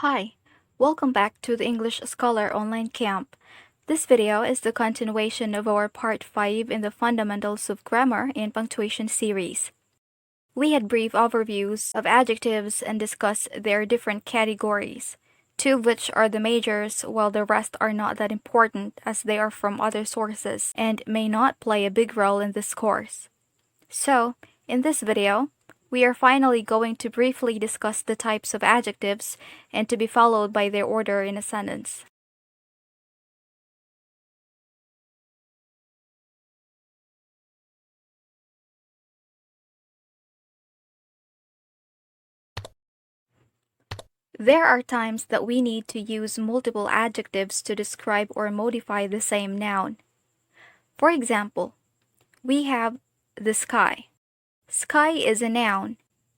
Hi, welcome back to the English Scholar Online Camp. This video is the continuation of our Part 5 in the Fundamentals of Grammar and Punctuation series. We had brief overviews of adjectives and discussed their different categories, two of which are the majors, while the rest are not that important as they are from other sources and may not play a big role in this course. So, in this video, we are finally going to briefly discuss the types of adjectives and to be followed by their order in a sentence. There are times that we need to use multiple adjectives to describe or modify the same noun. For example, we have the sky. Sky is a noun,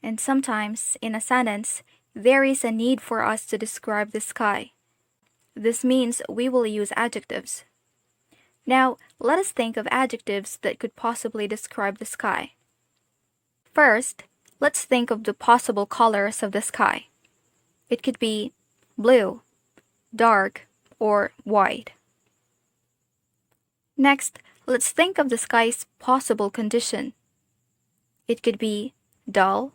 and sometimes in a sentence, there is a need for us to describe the sky. This means we will use adjectives. Now, let us think of adjectives that could possibly describe the sky. First, let's think of the possible colors of the sky. It could be blue, dark, or white. Next, let's think of the sky's possible condition. It could be dull,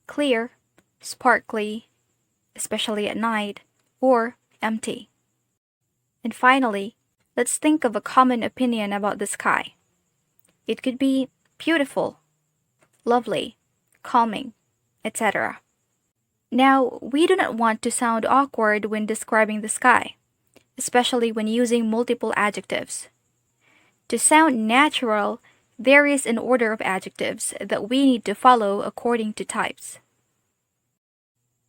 clear, sparkly, especially at night, or empty. And finally, let's think of a common opinion about the sky. It could be beautiful, lovely, calming, etc. Now, we do not want to sound awkward when describing the sky, especially when using multiple adjectives. To sound natural, there is an order of adjectives that we need to follow according to types.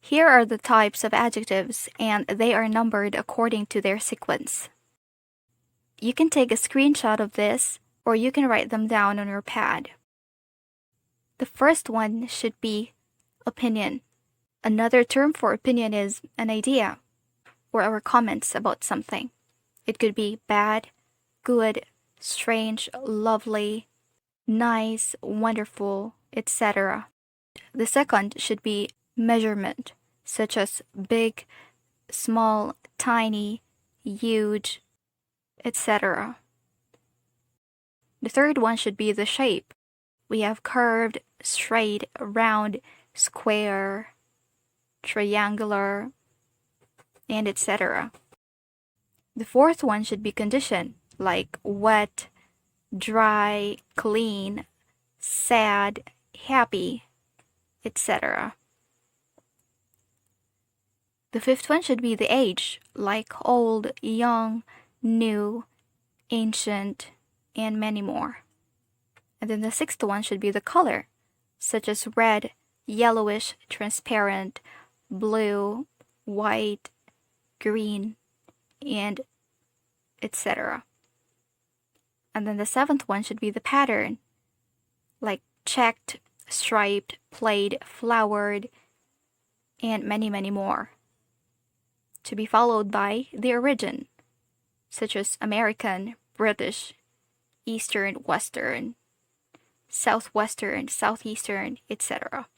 Here are the types of adjectives, and they are numbered according to their sequence. You can take a screenshot of this, or you can write them down on your pad. The first one should be opinion. Another term for opinion is an idea, or our comments about something. It could be bad, good, strange, lovely, nice, wonderful, etc. The second should be measurement, such as big, small, tiny, huge, etc. The third one should be the shape. We have curved, straight, round, square, triangular, and etc. The fourth one should be condition, like wet, dry, clean, sad, happy, etc. The fifth one should be the age, like old, young, new, ancient, and many more. And then the sixth one should be the color, such as red, yellowish, transparent, blue, white, green, and etc. And then the seventh one should be the pattern, like checked, striped, plaid, flowered, and many, many more. To be followed by the origin, such as American, British, Eastern, Western, Southwestern, Southeastern, etc.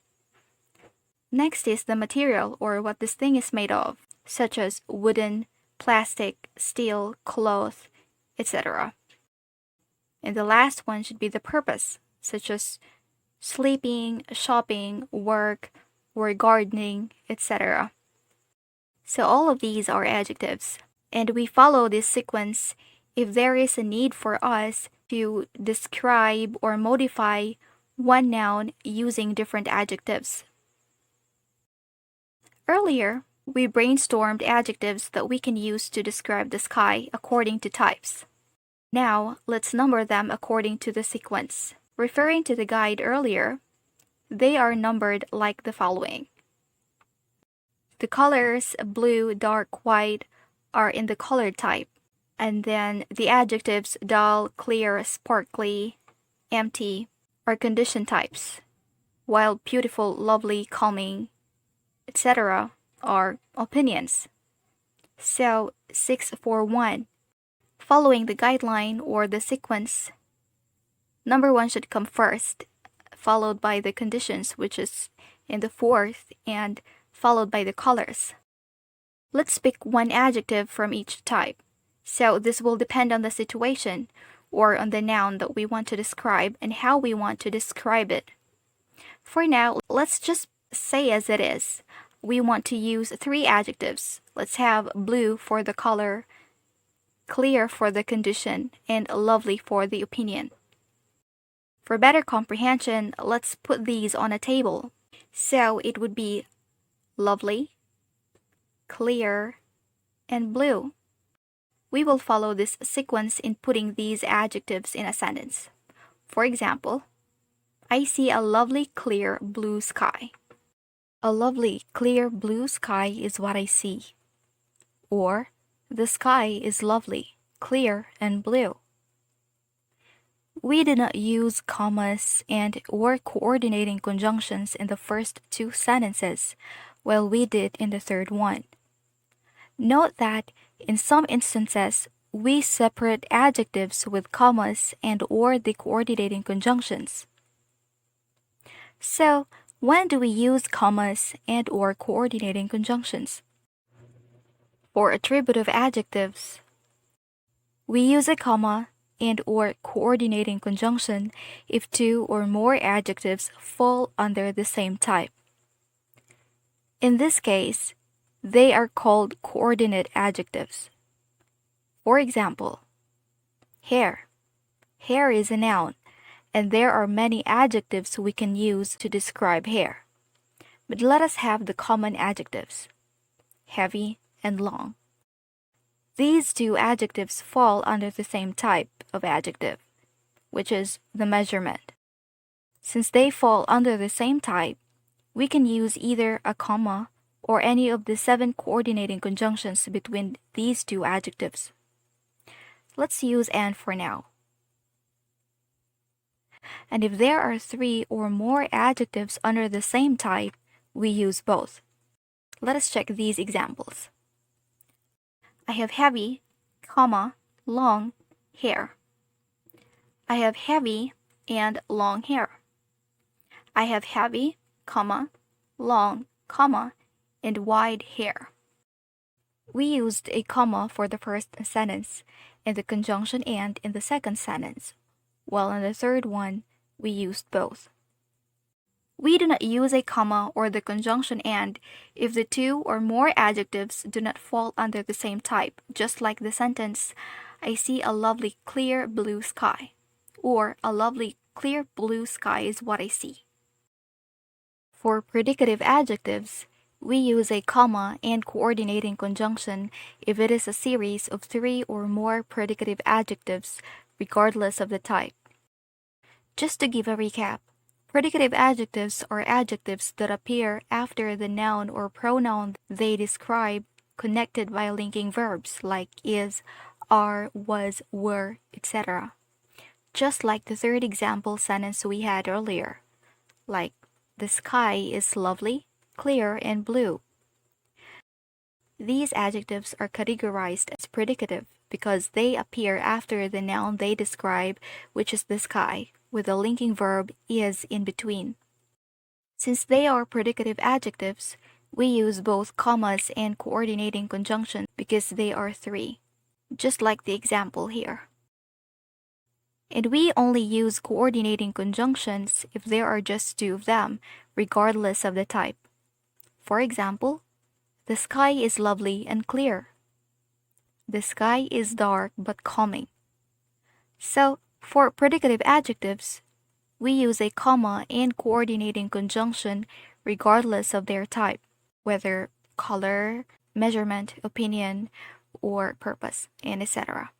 Next is the material, or what this thing is made of, such as wooden, plastic, steel, cloth, etc. And the last one should be the purpose, such as sleeping, shopping, work, or gardening, etc. So all of these are adjectives, and we follow this sequence if there is a need for us to describe or modify one noun using different adjectives. Earlier, we brainstormed adjectives that we can use to describe the sky according to types. Now, let's number them according to the sequence. Referring to the guide earlier, they are numbered like the following. The colors blue, dark, white are in the colored type, and then the adjectives dull, clear, sparkly, empty are condition types, while beautiful, lovely, calming, etc. are opinions. So 641. Following the guideline or the sequence, number 1 should come first, followed by the conditions, which is in the fourth, and followed by the colors. Let's pick one adjective from each type. So this will depend on the situation or on the noun that we want to describe and how we want to describe it. For now, let's just say as it is. We want to use three adjectives. Let's have blue for the color, clear for the condition, and lovely for the opinion. For better comprehension, let's put these on a table. So it would be lovely, clear, and blue. We will follow this sequence in putting these adjectives in a sentence. For example, I see a lovely clear blue sky. A lovely clear blue sky is what I see. Or, the sky is lovely, clear, and blue. We did not use commas and or coordinating conjunctions in the first two sentences, while we did in the third one. Note that in some instances, we separate adjectives with commas and or the coordinating conjunctions. So, when do we use commas and or coordinating conjunctions? For attributive adjectives, we use a comma and or coordinating conjunction if two or more adjectives fall under the same type. In this case, they are called coordinate adjectives. For example, hair. Hair is a noun, and there are many adjectives we can use to describe hair. But let us have the common adjectives, heavy and long. These two adjectives fall under the same type of adjective, which is the measurement. Since they fall under the same type, we can use either a comma or any of the 7 coordinating conjunctions between these two adjectives. Let's use and for now. And if there are 3 or more adjectives under the same type, we use both. Let us check these examples. I have heavy, comma, long hair. I have heavy and long hair. I have heavy, comma, long, comma, and wide hair. We used a comma for the first sentence and the conjunction and in the second sentence, while in the third one, we used both. We do not use a comma or the conjunction and if the 2 or more adjectives do not fall under the same type, just like the sentence, I see a lovely clear blue sky, or a lovely clear blue sky is what I see. For predicative adjectives, we use a comma and coordinating conjunction if it is a series of 3 or more predicative adjectives, regardless of the type. Just to give a recap, predicative adjectives are adjectives that appear after the noun or pronoun they describe, connected by linking verbs like is, are, was, were, etc. Just like the third example sentence we had earlier, like the sky is lovely, clear, and blue. These adjectives are categorized as predicative because they appear after the noun they describe, which is the sky, with the linking verb is in between. Since they are predicative adjectives, we use both commas and coordinating conjunctions because they are 3, just like the example here. And we only use coordinating conjunctions if there are just 2 of them, regardless of the type. For example, the sky is lovely and clear. The sky is dark but calming. So, for predicative adjectives, we use a comma and coordinating conjunction regardless of their type, whether color, measurement, opinion, or purpose, and etc.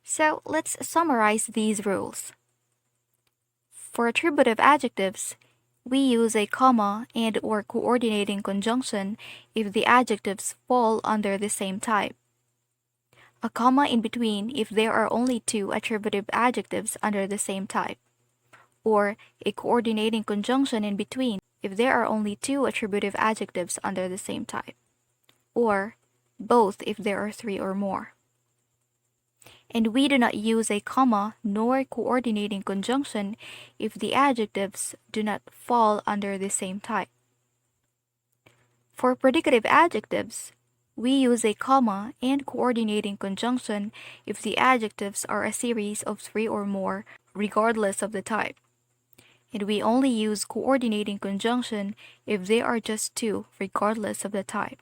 So, let's summarize these rules. For attributive adjectives, we use a comma and or coordinating conjunction if the adjectives fall under the same type. A comma in between if there are only 2 attributive adjectives under the same type, or a coordinating conjunction in between if there are only 2 attributive adjectives under the same type, or both if there are 3 or more. And we do not use a comma nor coordinating conjunction if the adjectives do not fall under the same type. For predicative adjectives, we use a comma and coordinating conjunction if the adjectives are a series of three or more, regardless of the type. And we only use coordinating conjunction if they are just two, regardless of the type.